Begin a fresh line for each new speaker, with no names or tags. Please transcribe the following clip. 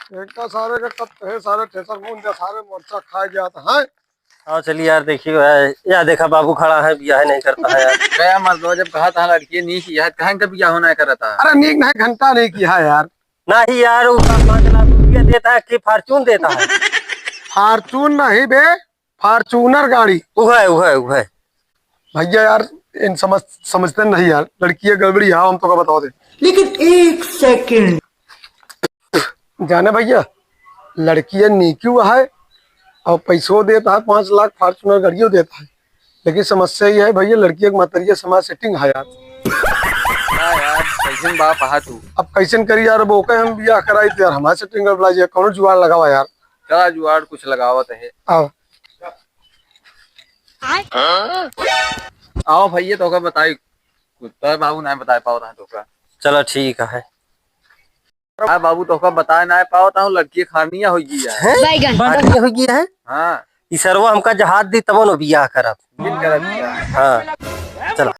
एक का सारे का कब है सारे ठेसर मुंह दे सारे मोर्चा खा गया था है।
हाँ चलिए यार, देखिए है या देखा बाबू खड़ा है, ब्याह नहीं करता है यार।
गया मर्दवा जब कहा था लड़की नहीं की है कहीं का बिया होना कर रहा था।
अरे नीक नहीं घंटा नहीं किया यार।
ना ही यार, उसका 5 लाख रुपया देता है कि फॉर्चून देता है।
फार्चून नहीं बे, फार्चूनर गाड़ी।
उह है।
भैया यार इन समझते नहीं यार, लड़की है गड़बड़ी है, हम तो का बताओ दे।
लेकिन एक सेकंड
जाने भैया, लड़की है नीक्यू है और पैसों देता है 5 लाख, फार्चूनर गाड़ियों देता है। लेकिन समस्या ये है भैया, लड़की एक मतरिया समाज सेटिंग है यार।
यार कैसे बाप आ तू।
अब कैसे करी यार, वो हम बियाह कराई थे यार, हमारे सेटिंग गड़बड़ा कौन जुगाड़ लगावा यार।
चला जुआड़ कुछ लगावत है।
आओ
आओ भैया तो का बताई कुछ तो बाबू नहीं बता पाओ था तो का।
चलो ठीक है।
हाँ बाबू तो का बता ना पाओ था लड़की खानिया हो गई है।
बात हो गया है।
हाँ
ई सरवा हमका जहाज दी तब न बियाह करब।
बिन कर दिया।
हाँ